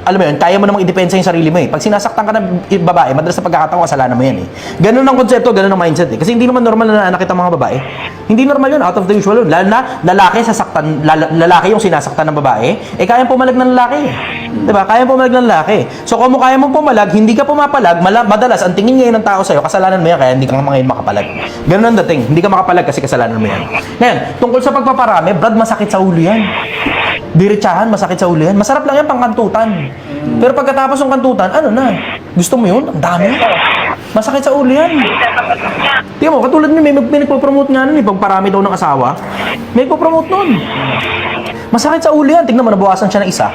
alam mo yun, kaya mo namang idepensa yung sarili mo eh. Pag sinasaktan ka ng babae, madalas na pagkakataon, kasalanan mo yan eh. Ganun ang konsepto, ganun ang mindset eh. Kasi hindi naman normal na nakita mga babae. Hindi normal yun, out of the usual yun. Lalo na lalaki sasaktan, lalaki yung sinasaktan ng babae, eh kayang pumalag ng lalaki eh. Diba? Kayang pumalag ng lalaki. So kung kaya mong pumalag, hindi ka pumapalag, madalas ang tingin ngayon ng tao sa'yo, kasalanan mo yan, kaya hindi ka ngayon makapalag. Ganun ang dating, hindi ka makapalag kasi kasalanan mo yan. Ngayon, tungkol sa pagpaparami, Brad, masakit sa ulo yan. Diretsahan, masakit sa ulo yan. Masarap lang yan pang kantutan. Pero pagkatapos ng kantutan, ano na? Gusto mo yun? Ang dami. Masakit sa ulo yan. Tingnan mo, katulad niyo, may nagpo-promote nga nun, pagparami daw ng asawa. May nagpo-promote nun. Masakit sa ulo yan. Tignan mo, nabawasan siya ng isa.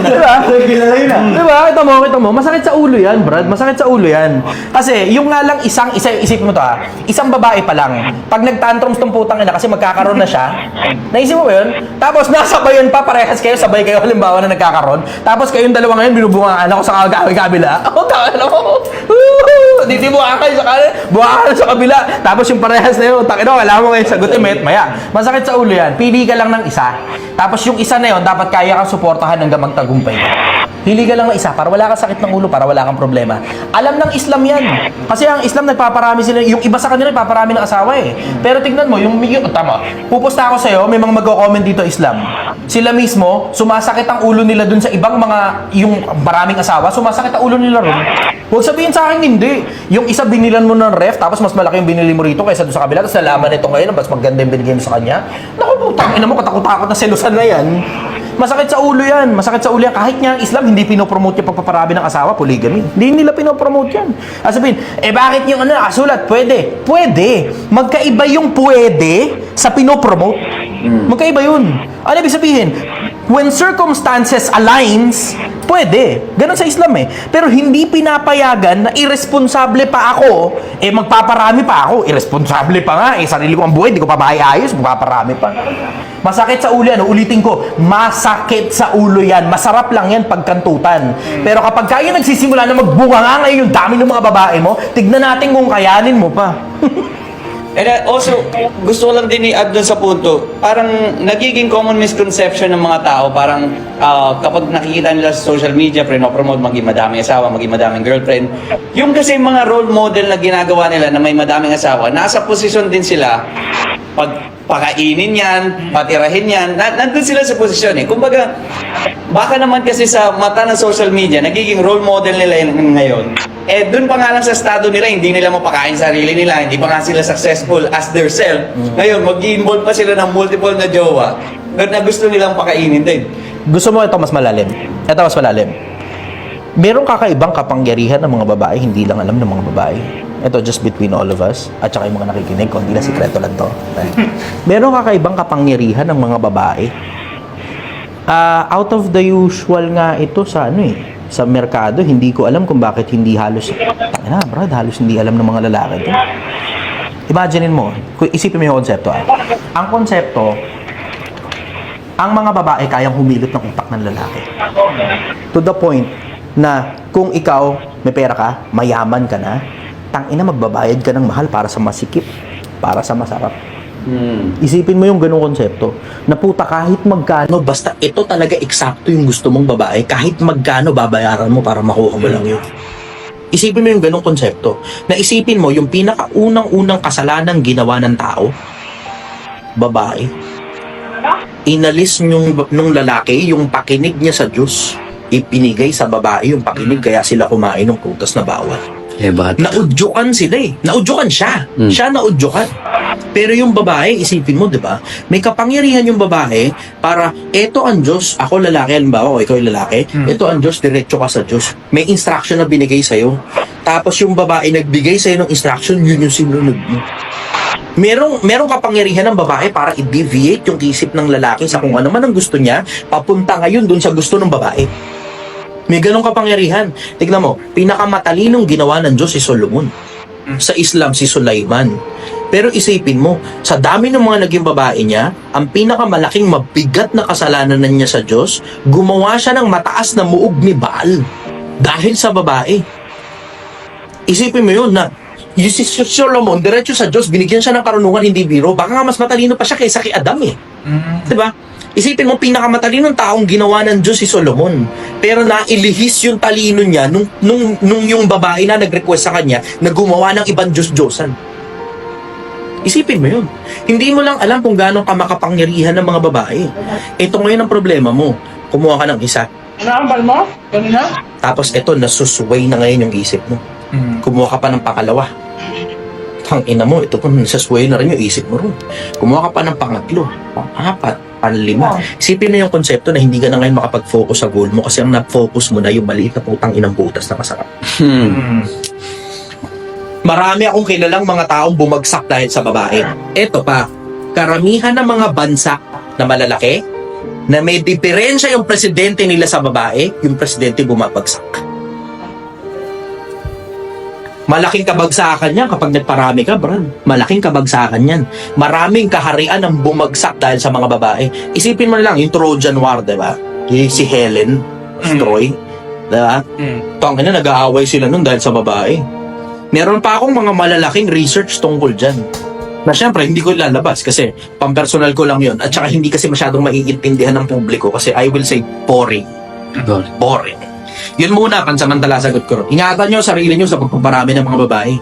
Diba? Diba? Kita mo. Masakit sa ulo yan, Brad. Masakit sa ulo yan. Kasi, yung nga lang isip mo to isang babae pa lang. Pag nag-tantrums tong putang ina kasi magkakaroon na siya, naisip mo ba yun? Tapos nasabayan pa, parehas kayo, sabay kayo halimbawa na nagkakaroon. Tapos kayong dalawa ngayon, binubungaan ako sa kabila. O, tangin mo. Diti buwakan sa kanan, buwakan sa kabila. Tapos yung parehas na yun, tangin mo, alam mo ngayon sagutin, maya. Masakit sa ulo yan. Pili ka lang ng isa. Tapos yung isa na yun, dapat kaya kang suportahan hanggang magtagumpay. Pili ka lang ng isa para wala kang sakit ng ulo, para wala kang problema. Alam ng Islam yan. Kasi ang Islam nagpaparami sila, yung iba sa kanila nagpaparami ng asawa eh. Pero tignan mo, tama, pupusta ako sa'yo, may mga magko-comment dito Islam. Sila mismo, sumasakit ang ulo nila dun sa ibang mga, yung maraming asawa, sumasakit ang ulo nila ron. Huwag sabihin sa akin, hindi. Yung isa binilan mo ng ref, tapos mas malaki yung binili mo rito kaysa doon sa kabila, tapos nalaman nito ngayon, mas maganda yung binigay mo sa kanya. Naku, putang ina mo, katakot-takot na selusan na yan. Masakit sa ulo yan. Masakit sa ulo yan. Kahit nga ang Islam, hindi pinopromote yung pagpaparami ng asawa, polygamy. Hindi nila pinopromote yan. Sabihin, bakit yung nakasulat? Pwede. Pwede. Magkaiba yung pwede sa pinopromote. Magkaiba yun. Ano ibig sabihin? When circumstances aligns, pwede. Ganon sa Islam eh. Pero hindi pinapayagan na irresponsable pa ako, magpaparami pa ako. Irresponsable pa nga, sarili ko ang buhay, hindi ko pa maayos, magpaparami pa. Masakit sa ulo yan. Ulitin ko, masakit sa ulo yan. Masarap lang yan pagkantutan. Pero kapag kayo nagsisimula na magbunga nga ngayon yung dami ng mga babae mo, tignan natin kung kayanin mo pa. And also, gusto ko lang din i-add dun sa punto, parang nagiging common misconception ng mga tao, parang kapag nakikita nila sa social media, promote maging madaming asawa, maging madaming girlfriend, yung kasi mga role model na ginagawa nila na may madaming asawa, nasa posisyon din sila, pagpakainin yan, patirahin yan, nandun sila sa posisyon eh. Kumbaga, baka naman kasi sa mata ng social media, nagiging role model nila ngayon. Dun pa nga lang sa estado nila, hindi nila mapakain sarili nila, hindi pa nga sila successful as their self. Ngayon, mag-i-involve pa sila ng multiple na jowa na gusto nilang pakainin din. Gusto mo ito mas malalim? Ito mas malalim. Merong kakaibang kapangyarihan ng mga babae, hindi lang alam ng mga babae. Ito just between all of us, at saka yung mga nakikinig, kundi na sikreto lang to. Merong kakaibang kapangyarihan ng mga babae. Out of the usual nga ito sa sa merkado, hindi ko alam kung bakit hindi halos, Brad, halos hindi alam ng mga lalaki ito. Imaginein mo, isipin mo yung konsepto. Ang konsepto, ang mga babae kayang humilot ng utak ng lalaki. To the point na kung ikaw, may pera ka, mayaman ka na, tangina magbabayad ka ng mahal para sa masikip, para sa masarap. Isipin mo yung ganung konsepto na puta kahit magkano, basta ito talaga eksakto yung gusto mong babae, kahit magkano babayaran mo para makuha mo lang yun. Isipin mo yung ganung konsepto na isipin mo yung pinakaunang-unang kasalanan ginawa ng tao, babae, inalis nung lalaki yung pakinig niya sa Diyos, ipinigay sa babae yung pakinig, kaya sila kumain ng prutas na bawal. Naudyukan sila eh. Naudyukan siya. Siya naudyukan. Pero yung babae, isipin mo, di ba? May kapangyarihan yung babae para, eto ang Diyos, ako lalaki, halimbawa, o ikaw yung lalaki, eto ang Diyos, diretso ka sa Diyos. May instruction na binigay sa'yo. Tapos yung babae, nagbigay sa'yo ng instruction, yun yung sinunod mo. Merong kapangyarihan ng babae para i-deviate yung isip ng lalaki sa kung ano man ang gusto niya, papunta ngayon dun sa gusto ng babae. May ganong kapangyarihan. Tignan mo, pinakamatalinong ginawa ng Diyos si Solomon. Sa Islam, si Sulaiman. Pero isipin mo, sa dami ng mga naging babae niya, ang pinakamalaking mabigat na kasalanan niya sa Diyos, gumawa siya ng mataas na muog ni Baal. Dahil sa babae. Isipin mo yun na, yung si Solomon, diretso sa Diyos, binigyan siya ng karunungan, hindi biro. Baka nga mas matalino pa siya kaysa kay Adam eh. Diba? Isipin mo, pinakamatalinong taong ginawa ng Diyos si Solomon. Pero nailihis yung talino niya nung yung babae na nag-request sa kanya na gumawa ng ibang Diyos-Diyosan. Isipin mo yun. Hindi mo lang alam kung gaano ka makapangyarihan ng mga babae. Ito ngayon ang problema mo. Kumuha ka ng isa. Ano ang bal mo? Kanina? Tapos ito, nasusway na ngayon yung isip mo. Kumuha ka pa ng pangalawa. Tang ina mo, ito po, nasasway na rin yung isip mo rin. Kumuha ka pa ng pangatlo, pang-apat, pang-lima. Isipin mo yung konsepto na hindi ka na ngayon makapag-focus sa goal mo kasi ang na-focus mo na yung maliit na putang inang butas na masarap. Marami akong kilalang mga taong bumagsak dahil sa babae. Ito pa, karamihan ng mga bansa na malalaki, na may diferensya yung presidente nila sa babae, yung presidente bumabagsak. Malaking kabagsakan yan kapag nagparami ka, Brad. Malaking kabagsakan yan. Maraming kaharian ang bumagsak dahil sa mga babae. Isipin mo na lang, yung Trojan War, diba? Si Helen, Troy, diba? Tangina, nag-aaway sila nun dahil sa babae. Meron pa akong mga malalaking research tungkol dyan. Na syempre, hindi ko lalabas kasi pampersonal ko lang yun. At saka hindi kasi masyadong maiintindihan ng publiko kasi I will say boring. Boring. Yun muna, pansamantala sagot ko. Ingatan nyo sarili nyo sa pagpaparami ng mga babae.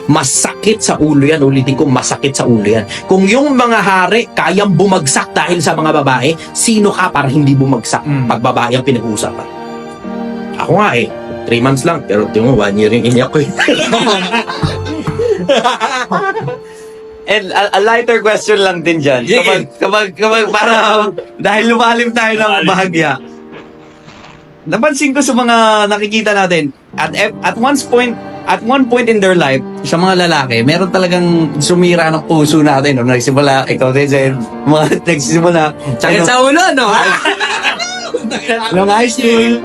Masakit sa ulo yan. Ulitin ko, masakit sa ulo yan. Kung yung mga hari kayang bumagsak dahil sa mga babae, sino ka para hindi bumagsak pag babae ang pinag-uusapan? Ako nga 3 months lang. Pero tingnan mo, 1 year yung iniyak ko eh. And a lighter question lang din dyan. Kapag para dahil lumalim tayo ng bahagya. Napansin ko sa mga nakikita natin at one point in their life sa mga lalaki, meron talagang sumira ng puso natin. No? Nagsimula, ikaw din sa mga nagsimula. Sakit sa ulo, no? Nung high school.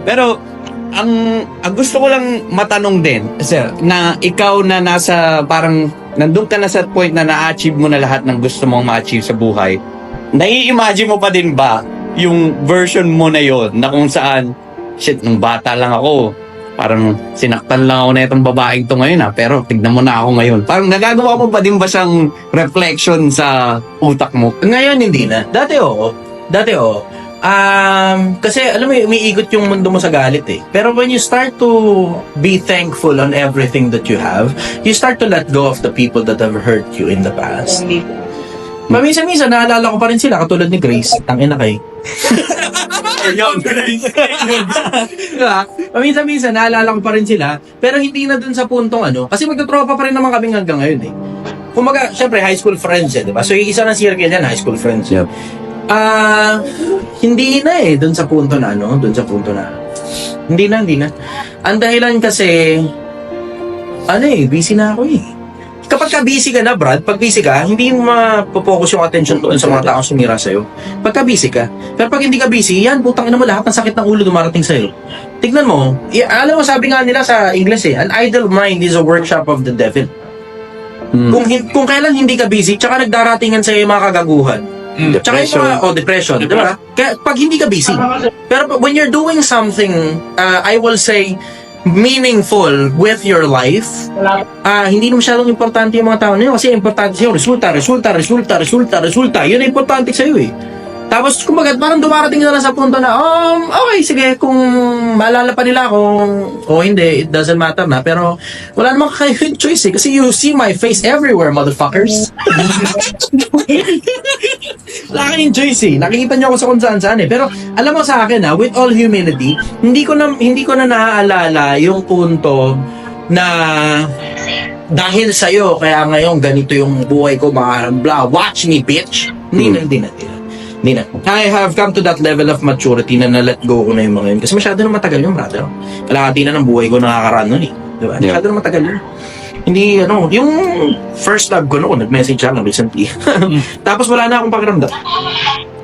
Pero ang gusto ko lang matanong din, sir, na ikaw na nasa parang nandun ka na sa point na na-achieve mo na lahat ng gusto mong ma-achieve sa buhay, nai-imagine mo pa din ba yung version mo na yon na kung saan, shit, nung bata lang ako, parang sinaktan lang ako na itong babaeng to ngayon pero tignan mo na ako ngayon. Parang nagagawa mo pa din ba siyang reflection sa utak mo? Ngayon, hindi na. Dati oo. Kasi alam mo, umiikot yung mundo mo sa galit eh. Pero when you start to be thankful on everything that you have, you start to let go of the people that have hurt you in the past. Paminsan-minsan, naalala ko pa rin sila, katulad ni Grace. Tangina kay. Diba? Paminsan-minsan, naalala ko pa rin sila, pero hindi na dun sa puntong kasi magtatropa pa rin naman kami hanggang ngayon eh. Kumaga, syempre, high school friends diba? So, yung isa ng circle yan, high school friends. Yep. Hindi na dun sa punto na Hindi na. Ang dahilan kasi, busy na ako eh. Kapag ka busy ka na, Brad, pag busy ka, hindi mo mapopokus yung attention doon sa mga taong sumira sa'yo. Pagka busy ka. Pero pag hindi ka busy, yan, putang ina mo, lahat ng sakit ng ulo dumarating sa'yo. Tignan mo, alam mo, sabi nga nila sa English an idle mind is a workshop of the devil. Kung kailan hindi ka busy, tsaka nagdaratingan sa'yo yung mga kagaguhan. Tsaka yung mga, depression, di ba? Kaya pag hindi ka busy. Pero when you're doing something, I will say, meaningful with your life, hindi na masyadong importante yung mga tao na yun kasi importante sa'yo, resulta. Yun ang importante sa'yo eh. Tapos, kumbaga, parang dumarating na lang sa punto na, okay, sige, kung maalala pa nila kung hindi, it doesn't matter na. Pero, wala namang kayong choice eh. Kasi you see my face everywhere, motherfuckers. Wala kayong choice eh. Nakikita nyo ako sa kung saan eh. Pero, alam mo sa akin with all humility, hindi ko na naaalala yung punto na dahil sa'yo, kaya ngayon ganito yung buhay ko, mga blah, watch me, bitch. Hindi na. I have come to that level of maturity na na-let go ko na yung mga yun. Kasi masyado na matagal yun, brother. Kalahati na ng buhay ko nakakaraan nun eh. Diba? Yeah. Masyado na matagal yun. Hindi, yung first love ko noon, nag-message lang recently. Tapos wala na akong pakiramdam.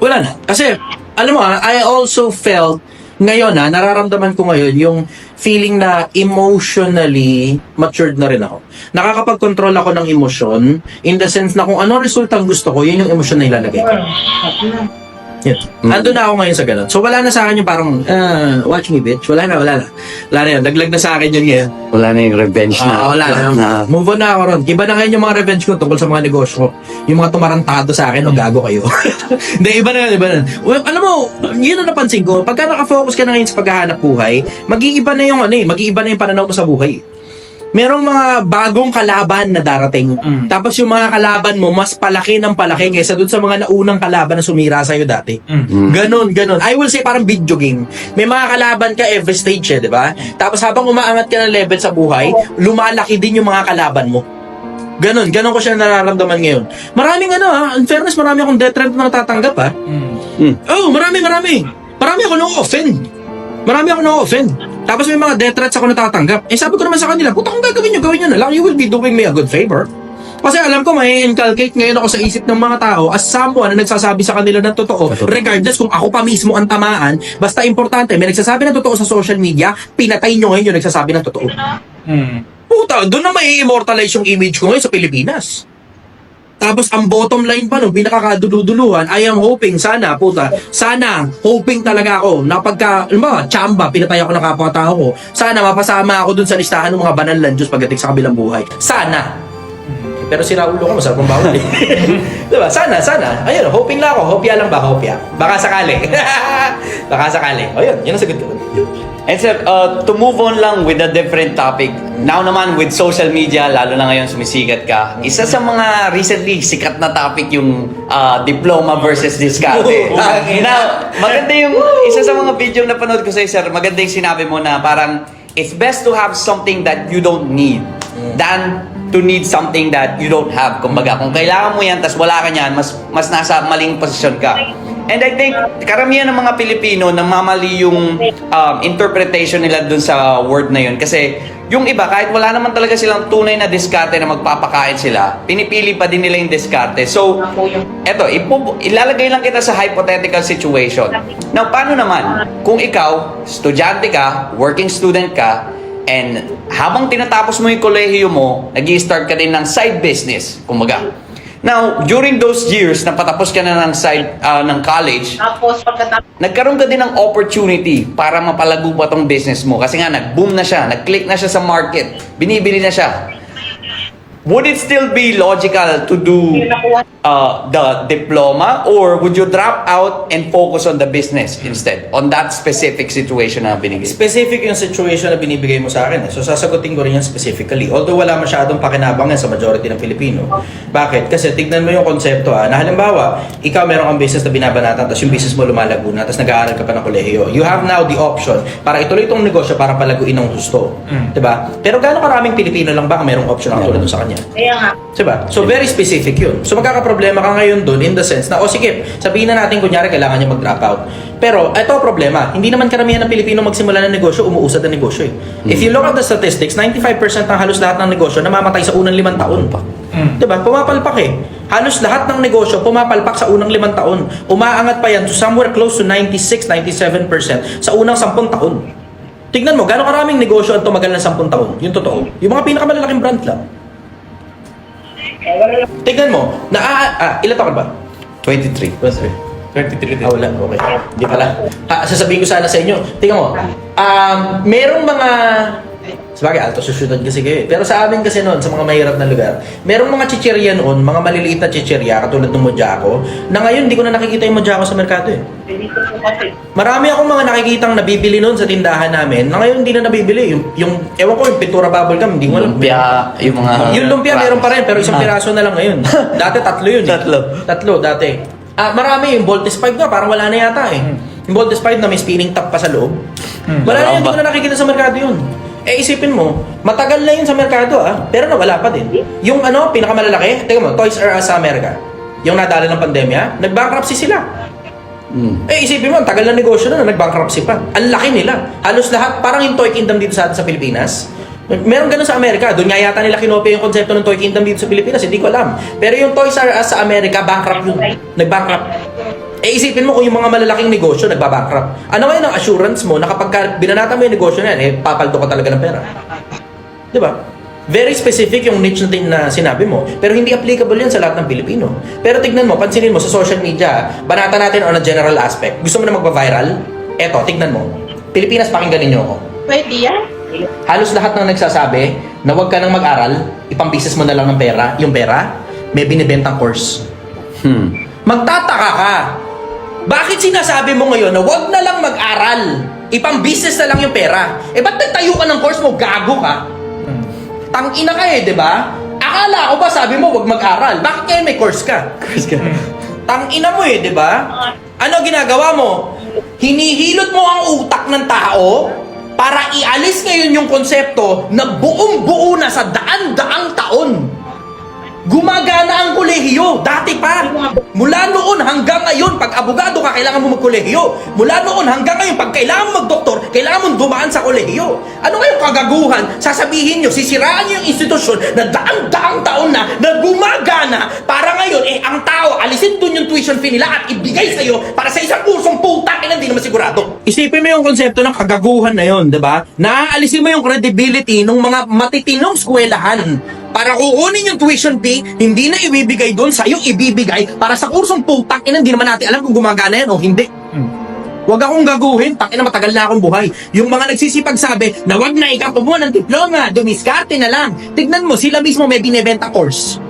Wala na. Kasi, alam mo I also felt, ngayon nararamdaman ko ngayon yung feeling na emotionally matured na rin ako. Nakakapag-control ako ng emosyon in the sense na kung ano resultang gusto ko, yun yung emosyon na ilalagay ko. Yun. Ando na ako ngayon sa ganun. So, wala na sa akin yung parang, watch me, bitch. Wala na. Wala na yun. Laglag na sa akin yun ngayon. Wala na yung revenge na. Wala na. Move on na ako ron. Iba na ngayon yung mga revenge ko tungkol sa mga negosyo ko. Yung mga tumarantado sa akin, o gago kayo. Hindi, iba na. Well, alam mo, yun ang napansin ko. Pagka nakafocus ka na ngayon sa paghahanap buhay, mag-iiba na yung mag-iiba na yung pananaw mo sa buhay. Merong mga bagong kalaban na darating. Tapos yung mga kalaban mo, mas palaki ng palaki kaysa dun sa mga naunang kalaban na sumira sa'yo dati. Ganon. I will say parang video game. May mga kalaban ka every stage di ba? Tapos habang umaangat ka ng level sa buhay, lumalaki din yung mga kalaban mo. Ganon ko siya nararamdaman ngayon. Maraming in fairness, marami akong death threat na natatanggap Oh, marami. Marami ako na-offend. Tapos may mga death threats ako natatanggap. Sabi ko naman sa kanila, puta kung gagawin nyo na lang, you will be doing me a good favor. Kasi alam ko, may inculcate ngayon ako sa isip ng mga tao as someone na nagsasabi sa kanila ng totoo, regardless kung ako pa mismo ang tamaan, basta importante, may nagsasabi ng totoo sa social media, pinatay nyo ngayon yung nagsasabi ng totoo. Puta, doon na may immortalize yung image ko ngayon sa Pilipinas. Tapos ang bottom line pa pinakakaduluduluhan, I am hoping, hoping talaga ako na pagka, tsamba, pinatay ako ng kapwa-tao ko, sana mapasama ako dun sa listahan ng mga banal lang Diyos pagdating sa kabilang buhay. Sana. Pero si Raulo ko, masarap ang bawal diba? Sana. Ayun, hoping lang ako. Hopya lang ba? Hopya. Baka sakali. O yun ang sagot ko. And sir, to move on lang with a different topic. Now naman with social media, lalo na ngayon sumisikat ka. Isa sa mga recently sikat na topic yung diploma versus diskarte. Now, maganda yung isa sa mga video na napanood ko sa'yo, sir. Maganda yung sinabi mo na parang it's best to have something that you don't need than to need something that you don't have. Kumbaga, kung kailangan mo yan tas wala ka niyan, mas nasa maling posisyon ka. And I think karamihan ng mga Pilipino namamali yung interpretation nila dun sa word na yun. Kasi yung iba, kahit wala naman talaga silang tunay na diskarte na magpapakain sila, pinipili pa din nila yung diskarte. So, eto, ilalagay lang kita sa hypothetical situation. Now, paano naman kung ikaw, estudyante ka, working student ka, and habang tinatapos mo yung kolehiyo mo, nag-i-start ka din ng side business, kumbaga. Now, during those years na patapos ka na ng ng college, nagkaroon ka din ng opportunity para mapalago pa tong business mo. Kasi nga, nag-boom na siya, nag-click na siya sa market, binibili na siya. Would it still be logical to do the diploma, or would you drop out and focus on the business instead? On that specific situation na binigay? Specific yung situation na binibigay mo sa akin. So, sasagutin ko rin yan specifically. Although wala masyadong pakinabang yan sa majority ng Pilipino. Bakit? Kasi tignan mo yung konsepto na halimbawa, ikaw meron kang business na binabanatan, tapos yung business mo lumalago na, tapos nag-aaral ka pa ng kolehiyo. You have now the option para ituloy itong negosyo para palaguin ang gusto. Diba? Pero gaano karaming Pilipino lang ba ang merong option na tulad sa kanya? Diba? So, very specific yun. So, magkakaproblema ka ngayon dun in the sense na, sige, sabihin na natin, kunyari, kailangan niya mag-drop out. Pero, ito ang problema. Hindi naman karamihan ng Pilipino magsimula ng negosyo, umuusad ang negosyo If you look at the statistics, 95% ng halos lahat ng negosyo namamatay sa unang 5 taon pa. Diba? Pumapalpak Halos lahat ng negosyo pumapalpak sa unang 5 taon. Umaangat pa yan to somewhere close to 96-97% sa unang 10 taon. Tignan mo, gano'ng karaming negosyo ang tumagal ng 10 taon? Yung totoo. Yung mga pinakamalalaking brand lang. Tignan mo, ilan taon ba? 23. 23 din. Wala, okay. Hindi pala. Sasabihin ko sana sa inyo, tingnan mo, merong mga, sabagay, alto susunod kasi kayo pero sa amin kasi noon, sa mga mahirap na lugar, merong mga chichirya noon, mga maliliit na chichirya, katulad ng Mojaco, na ngayon hindi ko na nakikita yung Mojaco sa merkado Marami akong mga nakikitang nabibili noon sa tindahan namin, na ngayon hindi na nabibili. Yung ewan ko, yung pintura bubble gum, hindi mo alam. Lumpia, yung mga... Yung lumpia meron pa rin, pero isang piraso na lang ngayon. Dati 3 yun Tatlo, dati. Marami, yung Voltes 5 nga, parang wala na yata Yung Voltes 5 na may spinning top pa sa loob. Wala na yun, hindi ko na nakikita sa merkado yun. Isipin mo, matagal na yun sa merkado pero nawala pa din. Yung pinakamalalaki, teka mo, Toys R Us sa Amerika. Yung nadala ng pandemya, nag-bankruptcy sila. Isipin mo, ang tagal na negosyo na, nag-bankruptcy pa. Ang laki nila. Halos lahat, parang yung Toy Kingdom dito sa Pilipinas. Meron ganun sa Amerika. Doon nga yata nila kinopia yung konsepto ng Toy Kingdom dito sa Pilipinas. Hindi ko alam. Pero yung Toys R Us sa Amerika, bankrupt yun. Nag-bankrupt. Isipin mo kung yung mga malalaking negosyo nagbabankrupt. Ano ngayon ang assurance mo na kapag binanata mo yung negosyo na yan, papaldo ka talaga ng pera? Diba? Very specific yung niche na sinabi mo. Pero hindi applicable yan sa lahat ng Pilipino. Pero tignan mo, pansinin mo sa social media, banata natin on a general aspect. Gusto mo na magpa-viral? Eto, tignan mo. Pilipinas, pakinggan ninyo ako. Pwede yan. Halos lahat ng nagsasabi na huwag ka nang mag-aral, ipang-business mo na lang ng pera, yung pera, may binibentang course. Magtataka ka. Bakit sinasabi mo ngayon na huwag na lang mag-aral, ipang-business na lang yung pera? Eh, ba't nagtayo ka ng course mo? Gago ka. Tangina ka eh, di ba? Akala ko ba sabi mo huwag mag-aral? Bakit ngayon may course ka? Tangina mo eh, di ba? Ano ginagawa mo? Hinihilot mo ang utak ng tao para ialis ngayon yung konsepto na buong-buo na sa daan-daang taon. Gumagana ang kolehiyo. Dati pa. Mula noon hanggang ngayon, pag abogado ka, kailangan mo magkolehiyo. Mula noon hanggang ngayon, pag kailangan mo magdoktor, kailangan mo dumaan sa kolehiyo. Ano kayong kagaguhan? Sasabihin nyo, sisiraan nyo yung institusyon na daang-daang taon na gumagana para ngayon, ang tao, alisin dun yung tuition fee nila at ibigay sa'yo para sa isang kursong putang ina, hindi naman sigurado. Isipin mo yung konsepto ng kagaguhan na yun, di ba? Naaalisin mo yung credibility ng mga matitinong eskwelahan. Para kukunin yung tuition fee, hindi na ibibigay doon, sa'yo ibibigay para sa kursong putang ina, hindi naman natin alam kung gumagana yan o hindi. Huwag akong gaguhin, tangina matagal na akong buhay. Yung mga nagsisipag sabi na wag na ikaw kumuha ng diploma, dumiskarte na lang. Tignan mo, sila mismo may binibenta course.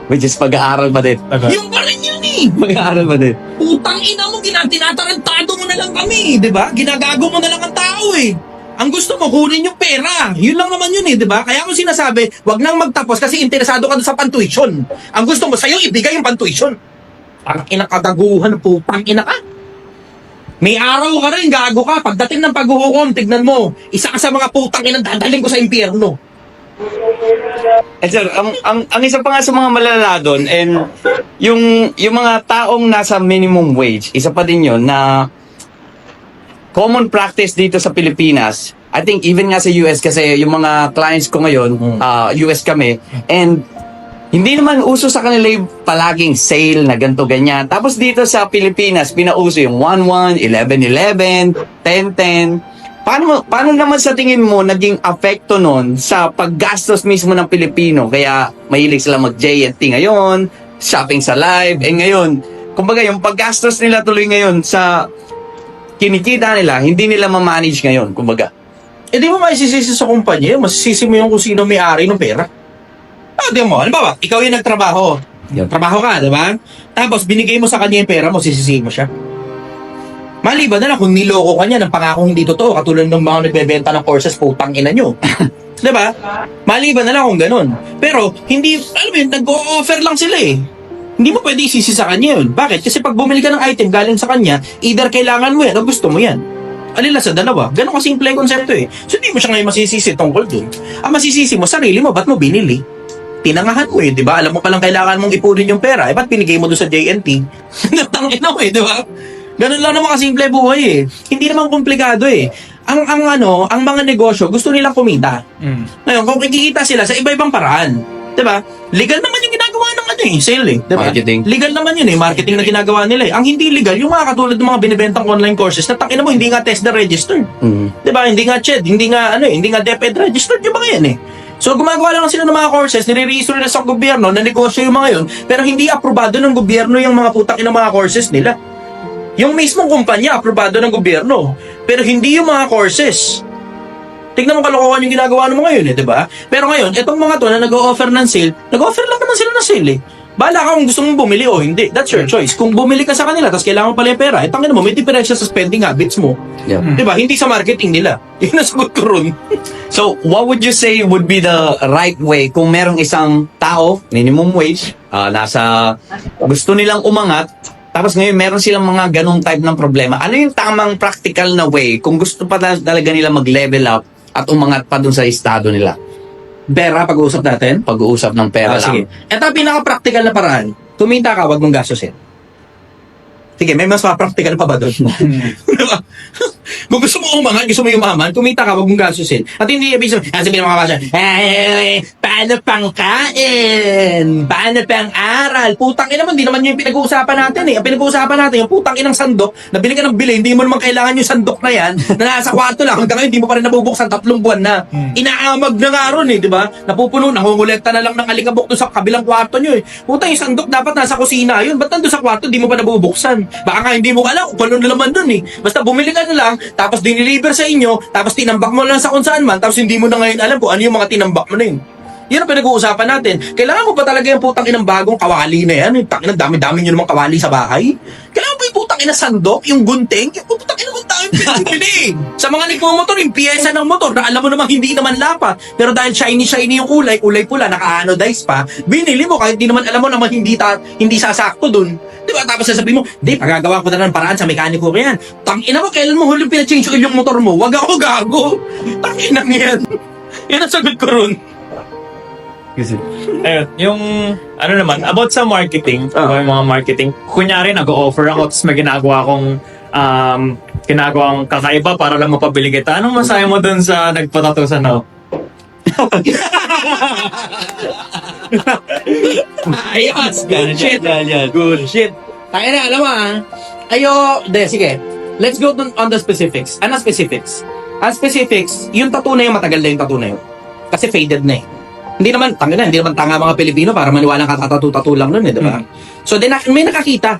Which is pag-aaral pa din. Yung pa rin yun eh. Pag-aaral pa din. Putang ina mo, tinatarantado mo na lang kami, di ba? Ginagago mo na lang ang tao eh. Ang gusto mo, kunin yung pera. Yun lang naman yun eh, di ba? Kaya ako sinasabi, wag nang magtapos kasi interesado ka doon sa pantuition. Ang gusto mo, sa'yo ibigay yung pantuition. Ang ina kadaguhan, putang ina ka. May araw ka rin, gago ka. Pagdating ng paghuhukom, tignan mo, isa ka sa mga putang inang dadaling ko sa impyerno. And sir, ang isa pa nga sa mga malala doon, and yung mga taong nasa minimum wage, isa pa din yun na common practice dito sa Pilipinas. I think even nga sa US kasi yung mga clients ko ngayon, US kami, and hindi naman uso sa kanila yung palaging sale na ganto ganyan. Tapos dito sa Pilipinas, pinauso yung 1-1, 11-11, 10-10. Paano naman sa tingin mo naging apekto nun sa paggastos mismo ng Pilipino? Kaya mahilig sila mag-JNT ngayon, shopping sa live, ngayon, kumbaga yung paggastos nila tuloy ngayon sa kinikita nila, hindi nila ma-manage ngayon, kumbaga. Eh di mo maisisisi sa kumpanya, masisisi mo yung kung sino may-ari ng pera. Di mo, halimbawa, ikaw yung nagtrabaho. Yep. Trabaho ka, di ba? Tapos binigay mo sa kanya yung pera mo, sisisihin mo siya. Maliban na lang kung niloko ka niya ng pangakong hindi totoo, katulad ng mga nagbebenta ng courses, putang ina nyo. Di ba? Maliban na lang kung ganun. Pero, hindi, alam mo yun, nag-o-offer lang sila eh. Hindi mo pwede isisi sa kanya yun. Bakit? Kasi pag bumili ka ng item galing sa kanya, either kailangan mo yan o gusto mo yan. Alila sa dalawa. Ganun kasimple yung konsepto eh. So, hindi mo siya ngayon masisisi tungkol dun. Ang masisisi mo, sarili mo, ba't mo binili? Tinangahan mo eh, di ba? Alam mo palang kailangan mong ipunin yung pera. Eh, ba't pinigay mo doon sa JNT? Natangin ako eh, di ba? Ganun lang naman kasimple buhay eh. Hindi naman komplikado eh. Ang mga negosyo, gusto nilang kumita. Ngayon, kung kikita sila sa iba-ibang paraan, di ba? Legal naman yung ginagawa ng sale eh. Diba? Marketing. Legal naman yun eh, marketing na ginagawa nila eh. Ang hindi legal, yung mga katulad ng mga binibentang online courses, na tangina mo, hindi nga TESDA registered. Diba? Hindi nga CHED, hindi nga DepEd registered yung mga yan eh. So gumagawa lang sila ng mga courses, nire-register nila sa gobyerno, na negosyo yung mga yun, pero hindi aprobado ng gobyerno yung mga putak ng mga courses nila. Yung mismong kumpanya, aprobado ng gobyerno, pero hindi yung mga courses. Tignan mo kalokohan yung ginagawa ng mga yun eh, di ba? Pero ngayon, etong mga to na nag-o-offer ng sale, nag-o-offer lang naman sila ng sale eh. Bahala ka kung gusto mong bumili o hindi. That's your choice. Kung bumili ka sa kanila, tapos kailangan mo pala yung pera, tangin mo, may diferensya sa spending habits mo. Yeah. Di ba? Hindi sa marketing nila. Yun ang sagot ko ron. So, what would you say would be the right way kung merong isang tao, minimum wage, gusto nilang umangat, tapos ngayon meron silang mga ganong type ng problema. Ano yung tamang practical na way kung gusto pa talaga nila mag-level up at umangat pa dun sa estado nila? Pera, pag-uusap natin? Pag-uusap ng pera lang. Sige. Ito ang pinaka-practical na paraan. Kumita ka, wag mong gastusin. Sige, may mas ma-practical pa ba doon? Diba? Kung gusto mo umangat, gusto mo yumaman, kumita ka, wag mong gastusin. At hindi ibig sabihin, sabihin ng mga kabasa, paano pang kain? Paano pang aral? Putang ina mo, hindi naman yung pinag-uusapan natin eh. Ang pinag-uusapan natin, yung putang inang sandok, nabili ka ng bili, hindi mo naman kailangan yung sandok na yan, na nasa kwarto lang, hanggang ngayon, hindi mo pa rin nabubuksan 3 buwan na. Inaamag na nga ron eh, di ba? Napupuno, nangungulekta na lang ng alikabok doon sa kabilang kwarto nyo eh. Putang yung sandok dapat nasa kusina yun. Ba't nandun sa kwarto, di mo pa nabubuksan? Baka nga hindi mo alam kung ano na naman dun eh. Basta bumili ka na lang, tapos diniliver sa inyo, tapos tinambak mo lang sa kung saan man, tapos hindi mo na ngayon alam kung ano yung mga tinambak mo na yun. Yan ang pinag-uusapan natin. Kailangan mo pa talaga yung putang inang bagong kawali na yan. Yung tangin, dami-dami nyo namang kawali sa bahay. Kailangan mo yung putang inang sandok, yung gunting, yung putang inang gunting pinili. Sa mga nagmumotor, yung piyesa ng motor na alam mo namang hindi naman lapat. Pero dahil shiny-shiny yung kulay pula, naka-anodize pa, binili mo kahit di naman alam mo naman hindi sasakto dun. Di ba? Tapos sasabihin mo, di, pagagawa ko na ng paraan sa mekaniko ko yan. Tangina mo, kailan mo huling pinachange yung motor mo? Wag ako gago. Tangina yan. Yan ang sagot ko ron. Ayun, yung ano naman, about sa marketing, yung mga marketing, kunyari nag-offer ako, tapos may ginagawang kakaiba para lang mapabili kita. Anong masaya mo dun sa nagpatatusan ako? Ayos, good shit. Good shit. Tayo na, alam mo sige. Let's go on the specifics. Ano specifics? Ang specifics, yung tattoo na yun, matagal na yung tattoo na yun. Kasi faded na eh. Hindi naman tanga mga Pilipino para maniwala ka tattoo lang nun eh, di ba? So, may nakakita.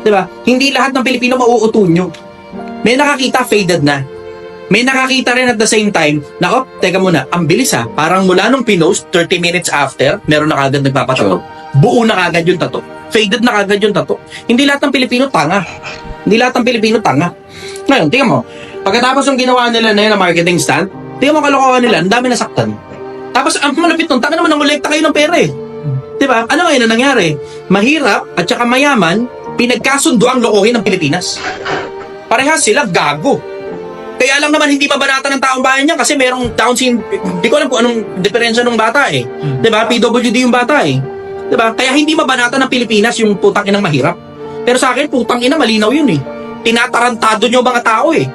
Di ba? Hindi lahat ng Pilipino mauutunyo. May nakakita, faded na. May nakakita rin at the same time na, teka muna, ang bilis ha. Parang mula nung pinost, 30 minutes after, meron na kagad nagpapatato. Buo na kagad yung tato. Faded na kagad yung tato. Hindi lahat ng Pilipino tanga. Ngayon, tingnan mo, pagkatapos yung ginawa nila na yun na marketing stunt, tingnan mo kalokohan nila, ang dami nasaktan. Tapos ang malapit nun, taka naman nangolekta kayo ng pera eh. Diba? Ano ngayon na nangyari? Mahirap at saka mayaman, pinagkasundo ang lokohin ng Pilipinas. Parehas sila gago. Kaya lang naman hindi mabanata ng taong bayan niya kasi merong Down syndrome. Hindi ko alam kung anong diferensya ng bata eh. Diba? PWD yung bata eh. Diba? Kaya hindi mabanata ng Pilipinas yung putang inang mahirap. Pero sa akin, putang ina, malinaw yun eh. Tinatarantado nyo mga tao eh.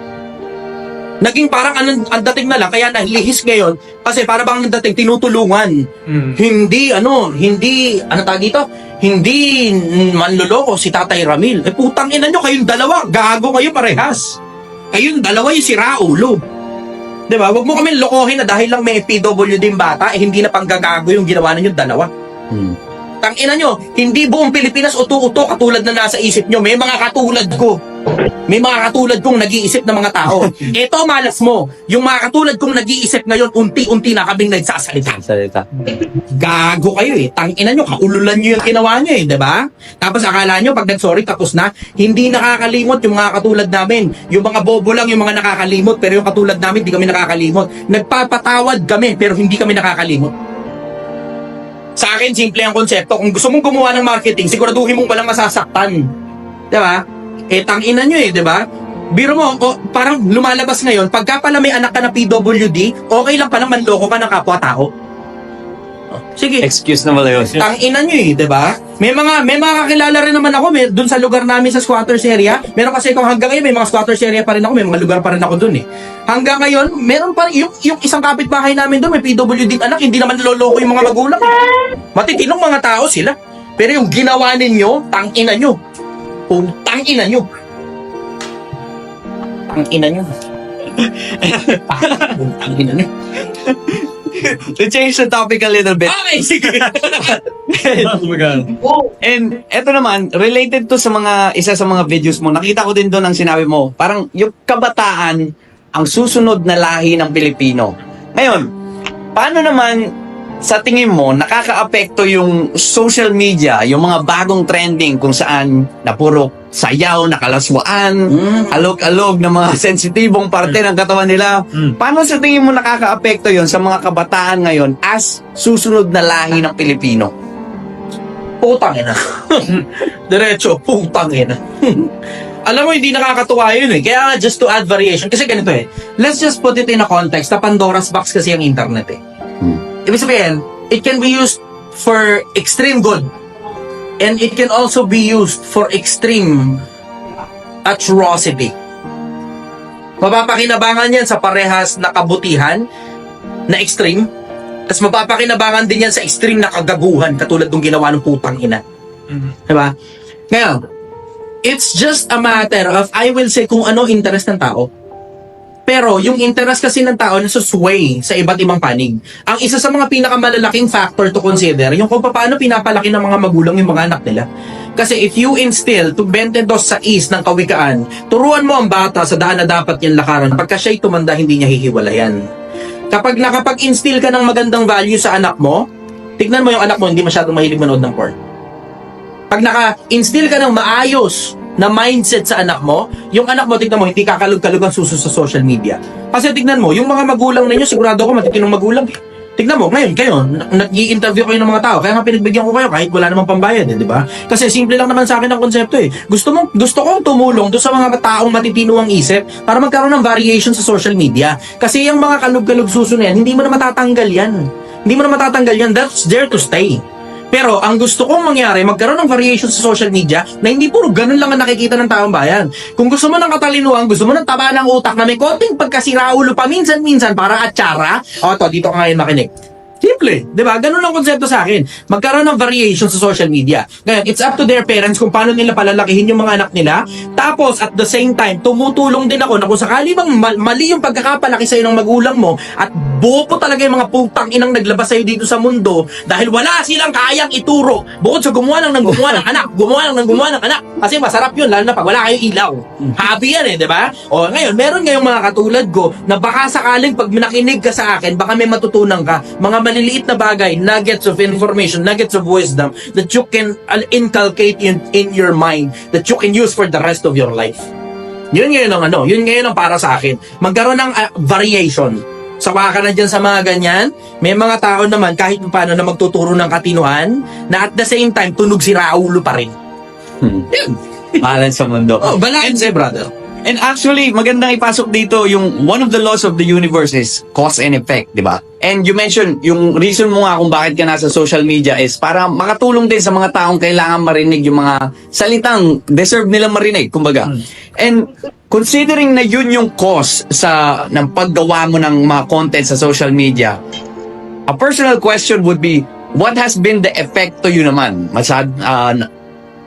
Naging parang ang dating na lang, kaya nahilihis ngayon, kasi para bang ang dating tinutulungan. Hindi tawag dito? Hindi manloloko si Tatay Ramil. Putang ina nyo, kayong dalawa, gago kayo parehas. Kayong dalawa yung siraulo. Diba? Huwag mo kami lokohin na dahil lang may PWD yung bata, hindi na panggagago yung ginawa ninyo dalawa. Tangina nyo, hindi buong Pilipinas uto-uto katulad na nasa isip nyo. May mga katulad ko. May mga katulad kong nag-iisip ng mga tao. Ito malas mo. Yung mga katulad kong nag-iisip ngayon, unti-unti na kaming nagsasalita. Gago kayo eh. Tangina nyo, kaululan nyo yung ginawa nyo eh, diba? Tapos akala nyo, pag nag-sorry, tapos na. Hindi nakakalimot yung mga katulad namin. Yung mga bobo lang yung mga nakakalimot, pero yung katulad namin, hindi kami nakakalimot. Nagpapatawad kami, pero hindi kami nakakalimot. Sa akin, simple ang konsepto. Kung gusto mong gumawa ng marketing, siguraduhin mong walang masasaktan. Diba? Tangina nyo eh, diba? Biro mo, parang lumalabas ngayon, pagka pala may anak ka na PWD, okay lang palang manloko ka ng kapwa-tao. Sige. Excuse na pala yun. Tangina nyo eh, diba? May mga kakilala rin naman ako, dun sa lugar namin sa squatters area. Meron kasi kung hanggang ngayon, may mga squatters area pa rin ako, may mga lugar pa rin ako dun eh. Hanggang ngayon, meron pa rin, yung isang kapitbahay namin dun, may PWD anak, hindi naman loloko yung mga magulang. Matitinong mga tao sila. Pero yung ginawa ninyo, tangina nyo. Tangina nyo. Tangina nyo. Tangina nyo. To change the topic a little bit. Okay, sige. And eto naman, related to sa isa sa mga videos mo, nakita ko din doon ang sinabi mo, parang yung kabataan ang susunod na lahi ng Pilipino. Ngayon, paano naman sa tingin mo nakakaapekto yung social media, yung mga bagong trending kung saan na puro sayaw, nakalaswaan, alog-alog na mga sensitibong parte ng katawan nila. Paano sa tingin mo nakakaapekto yon sa mga kabataan ngayon as susunod na lahi ng Pilipino? Putang ina. Diretso, putang ina. Alam mo, hindi nakakatuwa yun eh. Kaya nga, just to add variation. Kasi ganito eh. Let's just put it in a context na Pandora's box kasi ang internet eh. Ibig sabihin, it can be used for extreme good. And it can also be used for extreme atrocity. Mapapakinabangan yan sa parehas na kabutihan na extreme. Tapos mapapakinabangan din yan sa extreme na kagaguhan katulad ng ginawa ng putang ina. Diba? Ngayon, it's just a matter of, I will say, kung ano interest ng tao. Pero yung interest kasi ng tao nasusway sa iba't ibang panig. Ang isa sa mga pinakamalalaking factor to consider, yung kung paano pinapalaki ng mga magulang yung mga anak nila. Kasi if you instill to 22 sa is ng kawikaan, turuan mo ang bata sa daan na dapat niyang lakaran. Pagka siya'y tumanda, hindi niya hihiwalayan. Kapag nakapag-instill ka ng magandang value sa anak mo, tignan mo yung anak mo, hindi masyadong mahilig manood ng porn. Pag naka-instill ka ng maayos na mindset sa anak mo, yung anak mo, tignan mo, hindi kakalog-kalog ang suso sa social media. Kasi tignan mo, yung mga magulang ninyo, sigurado ko matitinong magulang. Tignan mo, ngayon kayo, nag-i-interview kayo ng mga tao, kaya nga pinagbigyan ko kayo kahit wala namang pambayad, di ba? Kasi simple lang naman sa akin ang konsepto eh. Gusto kong tumulong doon sa mga taong matitino ang isip para magkaroon ng variation sa social media. Kasi yung mga kalog-kalog suso na yan, hindi mo na matatanggal yan. Hindi mo na matatanggal yan. That's there to stay. Pero ang gusto kong mangyari, magkaroon ng variation sa social media na hindi puro ganun lang ang nakikita ng taong bayan. Kung gusto mo ng katalinuhan, gusto mo ng taba ng utak na may konting pagkasiraulo pa minsan-minsan para atsara, dito ka ngayon makinig. Simple, di ba? Ganun ang konsepto sa akin. Magkaroon ng variation sa social media. Ngayon, it's up to their parents kung paano nila palalakihin yung mga anak nila. Tapos, at the same time, tumutulong din ako na kung sakali bang mali yung pagkakapalaki sa'yo ng magulang mo at bopo talaga yung mga putang inang naglabas sa'yo dito sa mundo dahil wala silang kayang ituro. Bukod sa gumawa ng gumawa ng anak, gumawa ng anak. Kasi masarap yun, lalo na pag wala kayong ilaw. Happy yan di ba? O, ngayon, meron ngayong mga katulad ko na baka sakaling pag nakinig ka sa akin, baka may matutunan ka. Mga maliliit na bagay, nuggets of information, nuggets of wisdom that you can inculcate in your mind, that you can use for the rest of your life. Yun ngayon ang para sa akin. Magkaroon ng variation. Sawa ka na dyan sa mga ganyan. May mga tao naman kahit paano na magtuturo ng katinuan na at the same time tunog si Raulo pa rin. Yun. Balance sa mundo. Balance brother. And actually, magandang ipasok dito yung one of the laws of the universe is cause and effect, di ba? And you mentioned, yung reason mo nga kung bakit ka nasa social media is para makatulong din sa mga taong kailangan marinig yung mga salitang deserve nilang marinig, kumbaga. And considering na yun yung cause ng paggawa mo ng mga content sa social media, a personal question would be, what has been the effect to you naman?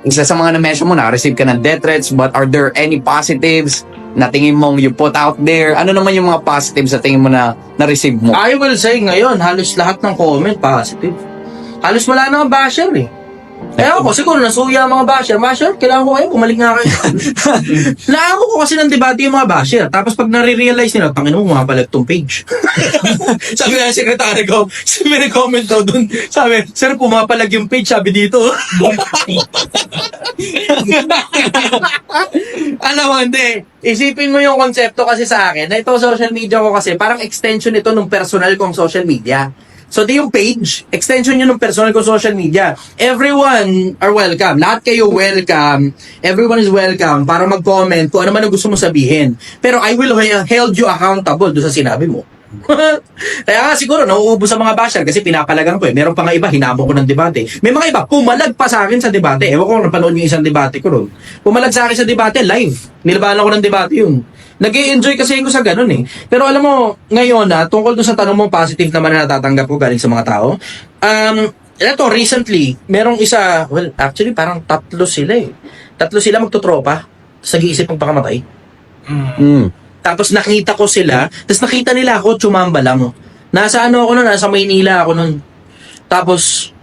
Isa sa mga na-mention mo, na-receive ka ng death threats, but are there any positives na tingin mong you put out there? Ano naman yung mga positives na tingin mo na na-receive mo? I will say ngayon, halos lahat ng comment positive. Halos wala na mga basher eh. Kaya ako, siguro nasuya ang mga basher. Basher, kailangan ko kayo, bumalik nga kayo. Naako ko kasi ng debate yung mga basher. Tapos pag nare-realize nila, tangin mo, mapalag tong page. Sabi nga yung sekretary ko, may comment daw dun. Sabi, sir, pumapalag yung page, sabi dito. Alam mo, hindi. Isipin mo yung konsepto kasi sa akin, na ito social media ko kasi, parang extension ito ng personal kong social media. So, di yung page, extension yun ng personal ko social media. Everyone are welcome. Lahat kayo welcome. Everyone is welcome para mag-comment kung ano man ang gusto mo sabihin. Pero I will hold you accountable doon sa sinabi mo. Kaya nga siguro, nauubos sa mga basher kasi pinapalagan ko eh. Meron pa nga iba, hinamo ko ng debate. May mga iba, pumalag pa sa akin sa debate. Ewan ko kung napanood yung isang debate ko ron. Pumalag sa akin sa debate, live. Nilabanan ko ng debate yun. Nag-i-enjoy kasi ako sa ganun eh. Pero alam mo, ngayon tungkol doon sa tanong mo, positive naman na natatanggap ko galing sa mga tao. Ito, recently, merong isa, well, actually, parang tatlo sila eh. Tatlo sila magtutropa, tapos nag-iisip magpakamatay. Tapos nakita ko sila, tapos nakita nila ako, tsumamba lang. Nasa nasa Maynila ako nun. Tapos,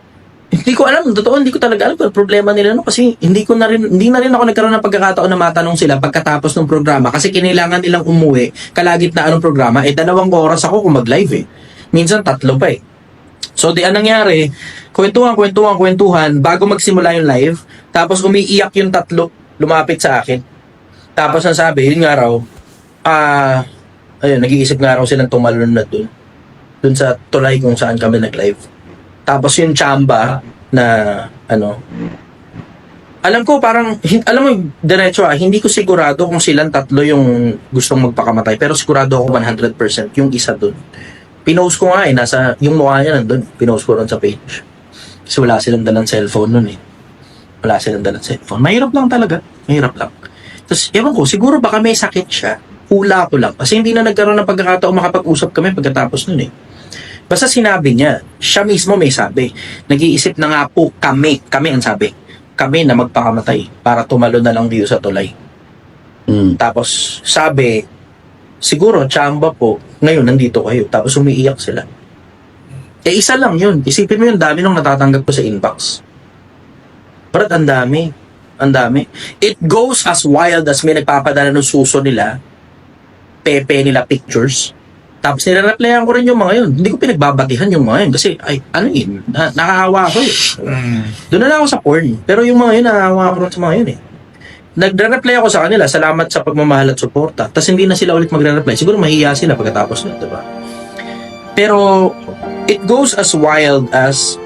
hindi ko alam, totoo, hindi ko talaga alam kung problema nila kasi hindi na rin ako nagkaroon ng pagkakataon na matanong sila pagkatapos ng programa kasi kinailangan nilang umuwi kalagitnaan ng programa. 2 oras ako kung mag-live eh. Minsan 3 pa eh. So, anong nangyari, kwentuhan, bago magsimula yung live, tapos umiiyak yung 3, lumapit sa akin. Tapos ang sabi, yun nga raw, nag-iisip nga raw silang tumalon na dun sa tulay kung saan kami nag-live. Tapos yung chamba na alam ko parang, alam mo, diretso hindi ko sigurado kung silang 3 yung gustong magpakamatay, pero sigurado ako 100% yung isa dun. Pinost ko nga nasa, yung mukha niya nandun, pinost ko ron sa page. Kasi wala silang dalang cellphone nun eh. Wala silang dalang cellphone. Mahirap lang talaga, mahirap lang. Tapos, ewan ko, siguro baka may sakit siya. hula ko lang. Kasi hindi na nagkaroon ng pagkakataon makapag-usap kami pagkatapos nun eh. Basta sinabi niya, siya mismo may sabi, nag-iisip na nga po kami ang sabi, kami na magpakamatay para tumalo na lang dito sa tulay. Tapos sabi, siguro, tsamba po, ngayon nandito kayo. Tapos umiiyak sila. Isa lang yun. Isipin mo yung dami nung natatanggap ko sa inbox. Brad, ang dami. Ang dami. It goes as wild as may nagpapadala ng suso nila, pepe nila pictures. Tapos nire-replyan ko rin yung mga yun. Hindi ko pinagbabatihan yung mga yun. Kasi, nakakahawa ako eh. Doon na lang ako sa porn. Pero yung mga yun, nakakahawa ako rin sa mga yun eh. Nagre-reply ako sa kanila, salamat sa pagmamahal at suporta. Tapos hindi na sila ulit magre-reply. Siguro mahihiya sila pagkatapos nun, diba? Pero, it goes as wild as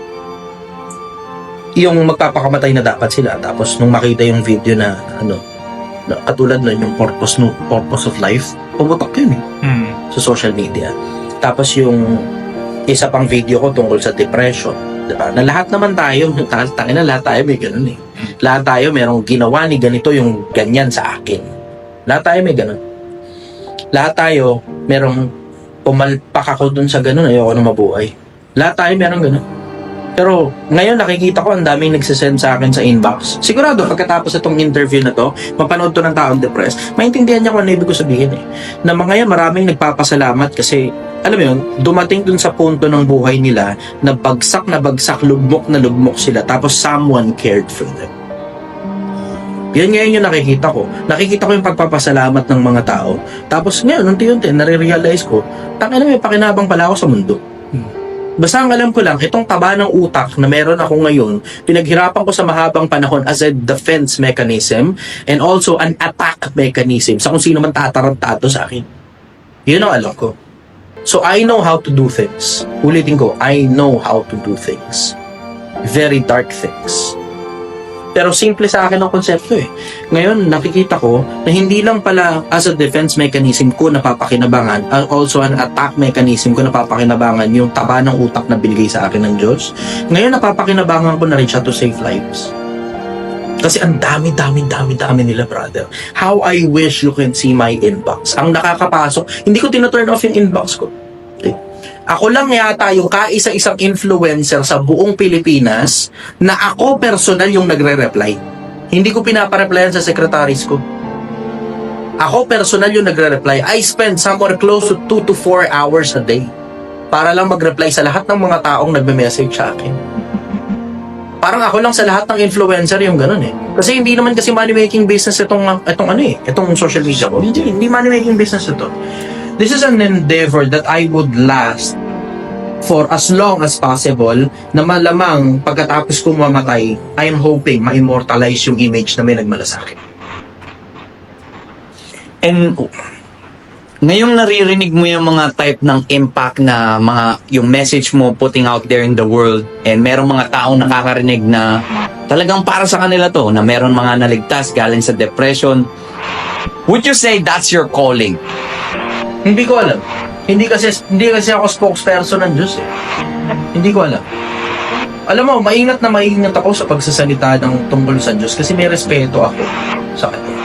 yung magpapakamatay na dapat sila. Tapos, nung makita yung video na, na katulad nun, yung purpose of life, pumutok yun eh. Sa social media. Tapos yung isa pang video ko tungkol sa depression, diba? Na lahat naman tayo, lahat tayo may ganun eh. Lahat tayo merong ginawa ni ganito yung ganyan sa akin. Lahat tayo may ganun. Lahat tayo merong pumalpak ako dun sa ganun, ayoko na mabuhay. Lahat tayo merong ganun. Pero ngayon nakikita ko ang daming nagsisend sa akin sa inbox. Sigurado pagkatapos itong interview na to, mapanood to ng taong depressed, maintindihan niya kung ano ibig ko sabihin eh. Na mga yan maraming nagpapasalamat kasi alam mo yun, dumating dun sa punto ng buhay nila na bagsak, lugmok na lugmok sila tapos someone cared for them. Yan ngayon yung nakikita ko. Nakikita ko yung pagpapasalamat ng mga tao. Tapos ngayon, unti-unti, nare-realize ko, tangina may pakinabang pala ako sa mundo. Basta ang alam ko lang, itong taba ng utak na meron ako ngayon, pinaghirapan ko sa mahabang panahon as a defense mechanism and also an attack mechanism sa kung sino man tatarantato sa akin. Yun ang alam ko. So I know how to do things. Ulitin ko, I know how to do things. Very dark things. Pero simple sa akin ang konsepto eh. Ngayon, nakikita ko na hindi lang pala as a defense mechanism ko napapakinabangan, also an attack mechanism ko napapakinabangan yung taba ng utak na binigay sa akin ng Diyos. Ngayon, napapakinabangan ko na rin siya to save lives. Kasi ang dami nila, brother. How I wish you can see my inbox. Ang nakakapasok, hindi ko tinaturn off yung inbox ko. Okay. Ako lang yata yung kaisa-isang influencer sa buong Pilipinas na ako personal yung nagre-reply. Hindi ko pinapa-replyan sa secretaries ko. Ako personal yung nagre-reply. I spend somewhere close to 2 to 4 hours a day para lang mag-reply sa lahat ng mga taong nagme-message sa akin. Parang ako lang sa lahat ng influencer yung ganun eh. Kasi hindi naman kasi money-making business itong social media ko. Hindi money-making business ito. This is an endeavor that I would last for as long as possible na malamang pagkatapos kong mamatay, I'm hoping ma-immortalize yung image na may nagmalasakit. And ngayong naririnig mo yung mga type ng impact na yung message mo putting out there in the world and merong mga taong nakakarinig na talagang para sa kanila to, na meron mga naligtas galing sa depression, would you say that's your calling? Hindi ko alam. Hindi kasi ako spokesperson ng Diyos eh. Hindi ko alam. Alam mo, maingat ako sa pagsasalita ng tungkol sa Diyos kasi may respeto ako sa Kanya.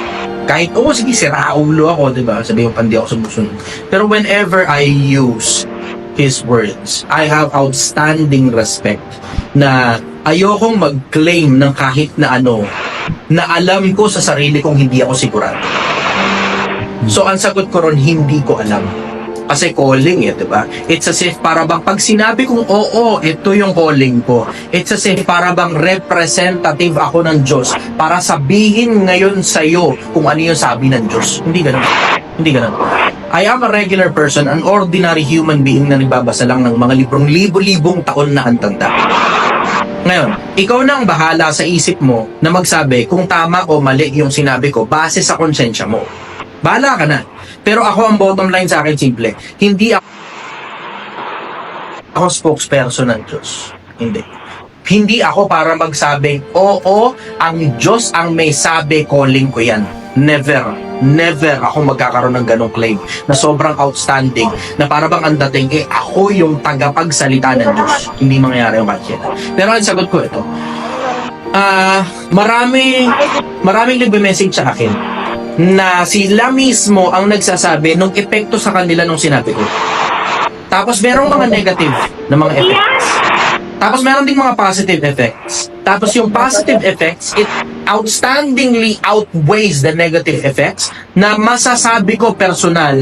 Kahit, sige, siraulo ako, diba? Sabihin mo, hindi ako sumusunod. Pero whenever I use His words, I have outstanding respect na ayokong mag-claim ng kahit na ano na alam ko sa sarili kong hindi ako sigurado. So, ang sagot ko ron, hindi ko alam. Kasi calling diba? It's as if para bang pag sinabi kong oo, ito yung calling ko. It's as if para bang representative ako ng Diyos para sabihin ngayon sa'yo kung ano yung sabi ng Diyos. Hindi ganun. Hindi ganun. I am a regular person, an ordinary human being na nagbabasa lang ng mga librong libo-libong taon na ang tanda. Ngayon, ikaw na ang bahala sa isip mo na magsabi kung tama o mali yung sinabi ko base sa konsensya mo. Bahala ka na. Pero ako, ang bottom line sa akin, simple. Hindi ako spokesperson ng Diyos. Hindi. Hindi ako para magsabing, oo, ang Diyos ang may sabi, calling ko yan. Never ako magkakaroon ng ganong claim na sobrang outstanding, na para bang ang dating, ako yung tagapagsalita ng Diyos. Hindi mangyayari yung bakit. Pero ang sagot ko ito, maraming nagbe-message sa akin. na sila mismo ang nagsasabi nung epekto sa kanila nung sinabi ko. Tapos merong mga negative na mga effects. Tapos meron ding mga positive effects. Tapos yung positive effects, it outstandingly outweighs the negative effects na masasabi ko personal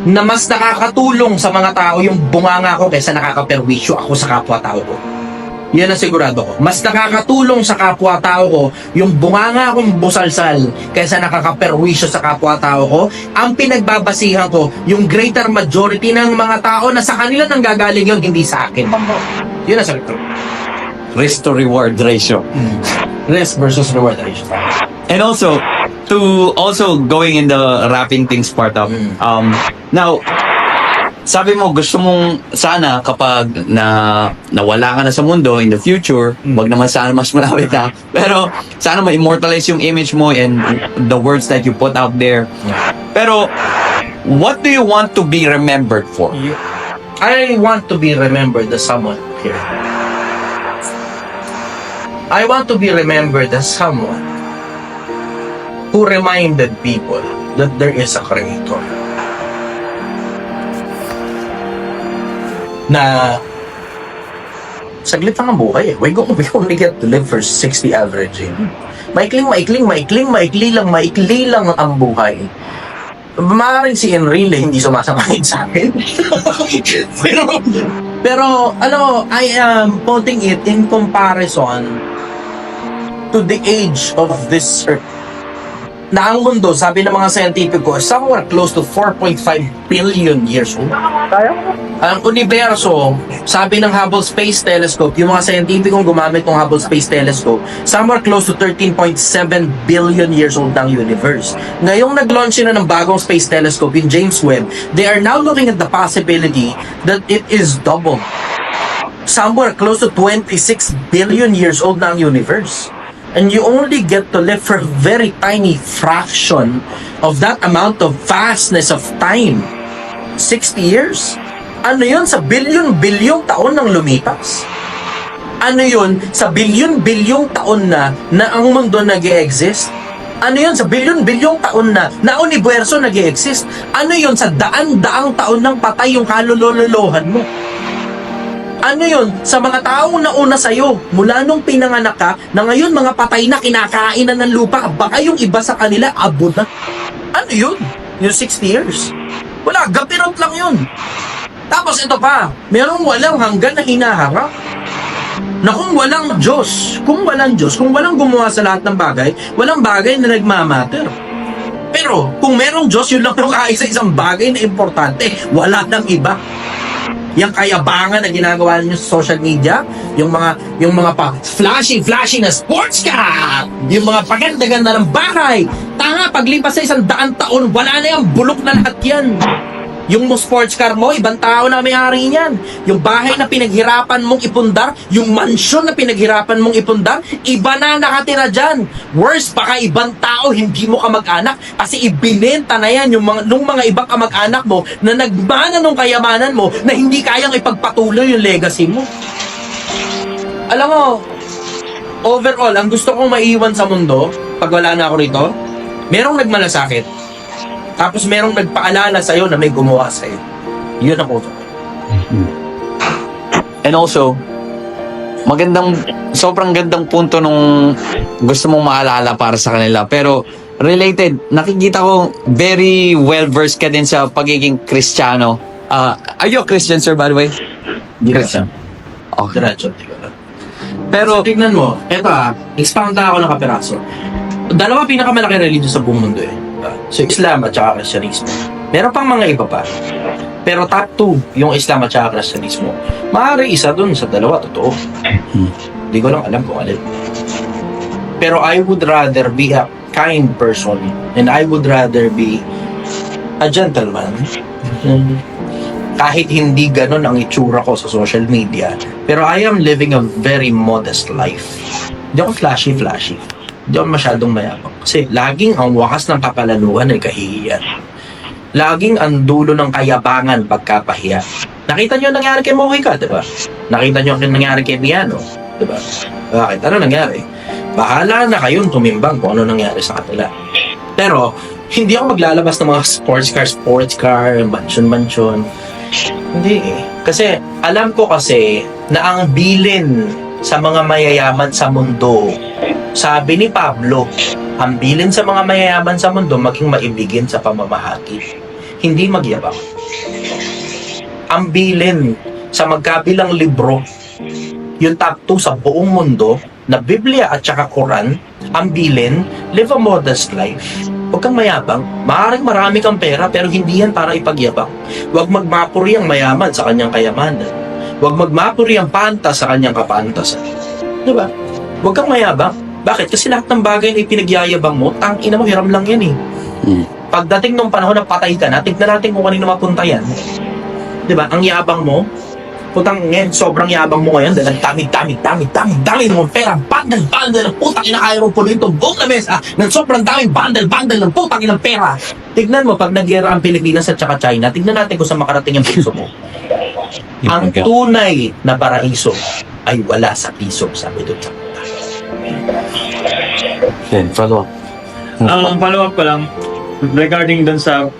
na mas nakakatulong sa mga tao yung bunganga ko kaysa nakakaperwisyo ako sa kapwa-tao ko. Yan ang sigurado ko. Mas nakakatulong sa kapwa-tao ko yung bunganga kong busalsal kaysa nakakaperwisyo sa kapwa-tao ko. Ang pinagbabasihan ko, yung greater majority ng mga tao na sa kanila nang gagaling yun, hindi sa akin. Yun ang sagot ko. Risk to reward ratio. Risk versus reward ratio. And also, to also going in the wrapping things part up, now, sabi mo, gusto mong sana kapag nawala ka na sa mundo in the future, wag naman sana mas malapit na, pero sana ma-immortalize yung image mo and the words that you put out there. Pero, what do you want to be remembered for? I want to be remembered as someone here. I want to be remembered as someone who reminded people that there is a creator. Na saglit lang ang buhay eh. We only get to live for 60 averaging. Maikli lang ang buhay. Maaaring si Enrile hindi sumasamahin sa akin. pero ano, I am putting it in comparison to the age of this earth. Na ang mundo, sabi ng mga scientifico, somewhere close to 4.5 billion years old. Ang universo, sabi ng Hubble Space Telescope, yung mga scientificong gumamit ng Hubble Space Telescope, somewhere close to 13.7 billion years old ng universe. Ngayong nag-launch na ng bagong space telescope, yung James Webb, they are now looking at the possibility that it is double. Somewhere close to 26 billion years old ng universe. And you only get to live for a very tiny fraction of that amount of vastness of time. 60 years? Ano yun sa bilyon-bilyong taon ng lumipas? Ano yun sa bilyon-bilyong taon na ang mundo nag-e-exist? Ano yun sa bilyon-bilyong taon na universo nag-e-exist? Ano yun sa daan-daang taon ng patay yung kalululuhan mo? Ano yun sa mga taong nauna sa'yo mula nung pinanganak ka na ngayon mga patay na kinakainan ng lupa, baka yung iba sa kanila abot na? Ano yun? Yung 60 years? Wala, gapirot lang yun. Tapos ito pa, merong walang hanggan na hinaharap na kung walang Diyos, kung walang gumawa sa lahat ng bagay, walang bagay na nagmamatter. Pero kung merong Diyos, yun lang yung kaisa-isang bagay na importante, wala nang iba. Yung kayabangan na ginagawa niyo sa social media, yung mga pa flashy na sports car, yung mga paganda-ganda ng bahay. Tanga, paglipas sa 100 taon, wala na yung bulok na lahat yan. Yung sports car mo, ibang tao na may-ari niyan. Yung bahay na pinaghirapan mong ipundar, yung mansyon na pinaghirapan mong ipundar, iba na nakatira dyan. Worse, baka ibang tao, hindi mo kamag-anak kasi ibinenta na yan nung mga ibang kamag-anak mo na nagmana nung kayamanan mo na hindi kayang ipagpatuloy yung legacy mo. Alam mo, overall, ang gusto kong maiwan sa mundo, pag wala na ako rito, merong nagmalasakit. Tapos merong nagpaalala sa'yo na may gumawa sa'yo. Yun ang puto. And also, sobrang gandang punto nung gusto mong maalala para sa kanila. Pero, related, nakikita ko very well-versed ka din sa pagiging Kristiyano. Are you a Christian, sir, by the way? Christian. Okay. Diretso. Pero, Tignan mo, eto expound na ako ng kapiraso. Dalawa pinakamalaki religion sa buong mundo eh. So, Islam at saka Kristyanismo. Meron pang mga iba pa. Pero top 2, yung Islam at saka Kristyanismo. Maaari isa dun sa dalawa, totoo. Hindi ko lang alam kung alin. Pero I would rather be a kind person and I would rather be a gentleman. Kahit hindi ganun ang itsura ko sa social media. Pero I am living a very modest life. Hindi ako flashy. Hindi ako masyadong mayabang. Kasi laging ang wakas ng kapalaluhan ay kahihiyan. Laging ang dulo ng kayabangan pagkapahiya. Nakita niyo ang nangyari kay Mojica, di ba? Nakita niyo ang nangyari kay Miano, di ba? Bakit? Ano nangyari? Bahala na kayong tumimbang kung ano nangyari sa kanila. Pero, hindi ako maglalabas ng mga sports car, mansion. Hindi eh. Kasi, alam ko kasi na ang bilin sa mga mayayaman sa mundo, sabi ni Pablo, ang bilin sa mga mayayaman sa mundo, maging maibigin sa pamamahagi. Hindi magyabang. Ang bilin sa magkabilang libro, yung top 2 sa buong mundo, na Biblia at saka Quran, ang bilin, live a modest life. Huwag kang mayabang. Maaaring marami kang pera, pero hindi yan para ipagyabang. Huwag magmapuri ang mayaman sa kanyang kayamanan. Huwag magmapuri ang pantas sa kanyang kapantasan. Diba? Huwag kang mayabang. Bakit? Kasi lahat ng bagay na ipinagyayabang mo, tangina mo, hiram lang yan eh. Pagdating nung panahon na patay ka na, tignan natin kung kanino mapunta yan. Diba? Ang yabang mo, putang ngayon, sobrang yabang mo ngayon dahil dami mo pera, bundle ng putang ina, kaya mo puloy itong buong lamesa ng sobrang daming bundle ng putang inang pera. Tignan mo, pag nagyera ang Pilipinas at saka China, tignan natin kung saan makarating ang piso mo. Ang tunay na paraiso ay wala sa piso, sabi doon sa kanta. Follow up. Ang follow-up ko lang, regarding dun sa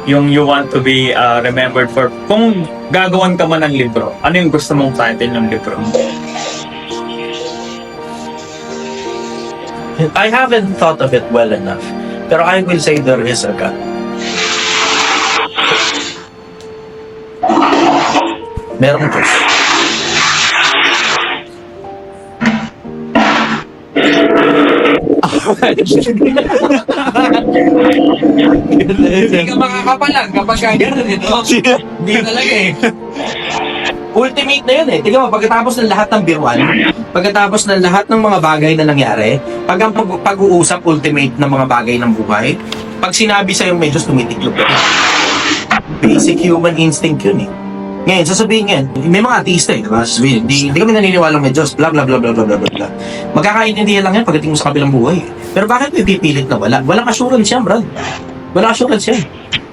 yung you want to be remembered for, kung gagawan ka man ng libro, ano yung gusto mong title ng libro? I haven't thought of it well enough, pero I will say there is a God. Merong Diyos. Hindi ka makakapalag kapag gano'n ito. Hindi talaga eh. Ultimate na yun eh. Tingnan mo, pagkatapos ng lahat ng biruan, pagkatapos ng lahat ng mga bagay na nangyari, pag ang pag-uusap ultimate ng mga bagay ng buhay, pag sinabi sa'yo may Diyos, tumitiklop ka. Basic human instinct yun eh. Ngayon, sasabihin yan, may mga ateista eh, diba? Sasabihin, di kami naniniwalang may Diyos, bla bla bla bla bla bla bla. Magkakaintindihan lang yan pagdating mo sa kabilang buhay. Pero bakit mo ipipilit na wala? Walang assurance yan, brad. Walang assurance yan.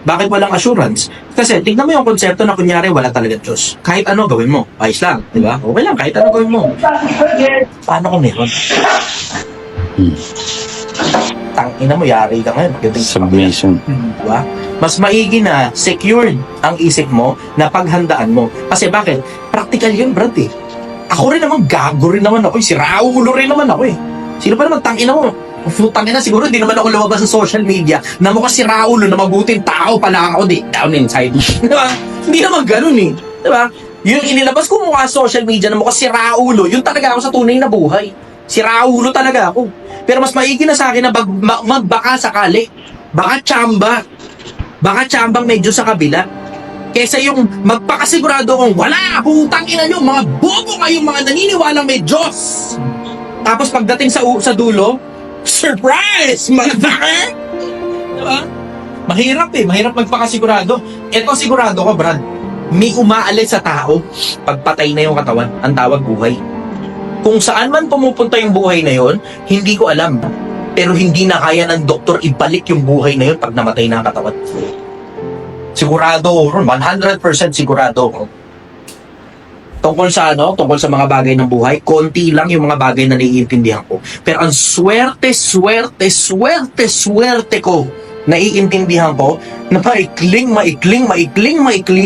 Bakit walang assurance? Kasi tignan mo yung konsepto na kunyari wala talaga Diyos. Kahit ano gawin mo, ayos lang, di ba? Okay lang, kahit ano gawin mo. Paano kung meron? Tangina mo, yari ka ngayon. Pagdating sa Submission. diba? Mas maigi na secured ang isip mo na paghandaan mo. Kasi bakit? Practical yun, brad eh. Ako rin naman, gago rin naman ako eh. Si Raulo rin naman ako eh. Sino pa naman, tangina mo? Tangina, siguro hindi naman ako lumabas sa social media na mukha si Raulo na mabuting tao pala ako di down inside. Diba? Hindi naman ganun eh. Diba? Yung inilabas ko mukha sa social media na mukha si Raulo, yun talaga ako sa tunay na buhay. Si Raulo talaga ako. Pero mas maigi na sa akin na magbaka sakali. Baka tsamba. Baka tsambang medyo sa kabila. Kesa yung magpakasigurado kong wala, putang ina nyo, mga bobo kayong mga naniniwalang may Diyos. Tapos pagdating sa dulo, surprise, motherfucker! Diba? Mahirap eh, mahirap magpakasigurado. Ito sigurado ko, Brad, may umaalis sa tao pagpatay na yung katawan, ang tawag buhay. Kung saan man pumupunta yung buhay na yon, hindi ko alam. Pero hindi na kaya ng doktor ibalik yung buhay na yun pag namatay na ang katawan. Sigurado ko, 100% sigurado ko. Tungkol sa mga bagay ng buhay, konti lang yung mga bagay na naiintindihan ko. Pero ang swerte ko, naiintindihan ko, na maikli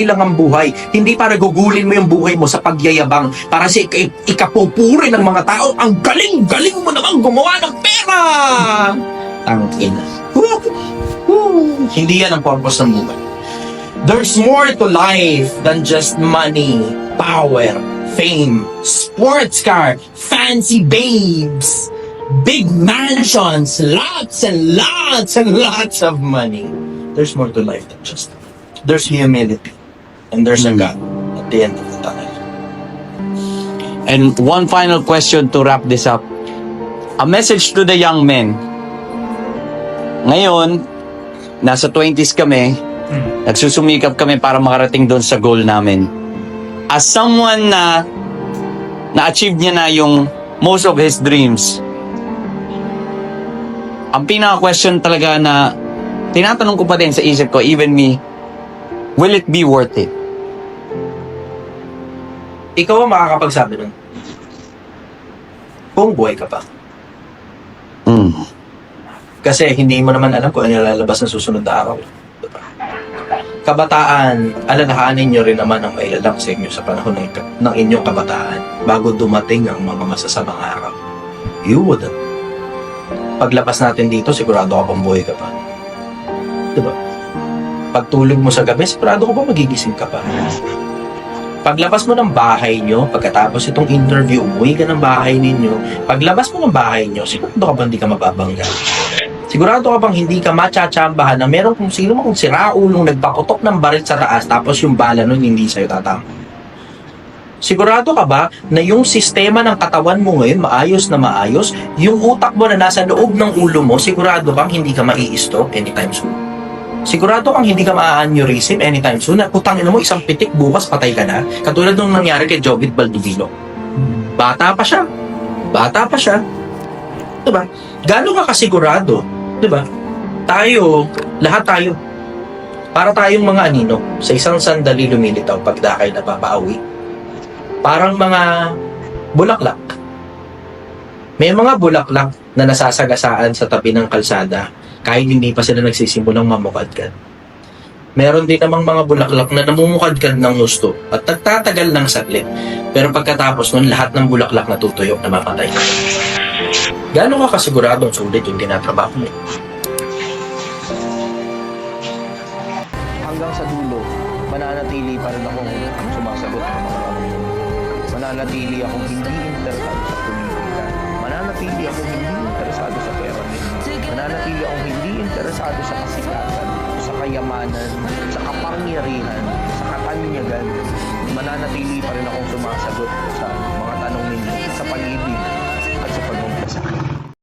lang ang buhay. Hindi para gugulin mo yung buhay mo sa pagyayabang, para sa ikapupuri ng mga tao, ang galing mo naman gumawa ng pera! Tangina. Hindi yan ang purpose ng buhay. There's more to life than just money, power, fame, sports car, fancy babes, big mansions, lots and lots of money. There's more to life than just that. There's humility. And there's a God at the end of the tunnel. And one final question to wrap this up. A message to the young men. Ngayon, nasa 20s kami, nagsusumikap kami para makarating doon sa goal namin. As someone na na-achieve niya na yung most of his dreams, ang pinaka-question talaga na tinatanong ko pa din sa isip ko, even me, will it be worth it? Ikaw ang makakapagsabi nun. Kung buhay ka pa. Kasi hindi mo naman alam kung ano yung lalabas ng susunod na araw. Diba? Kabataan, alalahanin nyo rin naman ang mailalak sa inyo sa panahon ng inyong kabataan bago dumating ang mga masasamang araw. You wouldn't. Paglabas natin dito, sigurado ka pang buhay ka pa. Diba? Pagtulog mo sa gabi, sigurado ka pa magigising ka pa. Paglabas mo ng bahay nyo, pagkatapos itong interview, umuwi ka ng bahay ninyo, paglabas mo ng bahay nyo, sigurado ka bang hindi ka mababangga? Sigurado ka bang hindi ka matsatsambahan na meron kung sino mang siraulong nagpakutok ng baril sa taas tapos yung bala nun hindi sa'yo tatama? Sigurado ka ba na yung sistema ng katawan mo ngayon maayos na maayos, yung utak mo na nasa loob ng ulo mo, sigurado kang hindi ka mai-stroke anytime soon? Sigurado kang hindi ka ma-aneurysm anytime soon na putang ina mo isang pitik bukas patay ka na, katulad nung nangyari kay Jovit Baldovino. Bata pa siya. Diba? Gano'n ka kasigurado? Diba? Tayo, lahat tayo. Para tayong mga anino, sa isang sandali lumilitaw pagdakay na papaawi. Parang mga bulaklak. May mga bulaklak na nasasagasaan sa tabi ng kalsada kahit hindi pa sila nagsisimulang mamukadkad. Meron din namang mga bulaklak na namumukadkad ng gusto at nagtatagal ng saglit. Pero pagkatapos nun, lahat ng bulaklak natutuyok na mamatay. Gano'n ka kasiguradong sulit yung tinatrabaho mo? Hanggang sa dulo, mananatili pa rin akong sumasagot ng mga tanong. Mananatili akong hindi interesado sa politika. Mananatili akong hindi interesado sa pera. Mananatili akong hindi interesado sa kasikatan, sa kayamanan, sa kapangyarihan, sa katanyagan. Mananatili pa rin akong sumasagot sa mga tanong ninyo.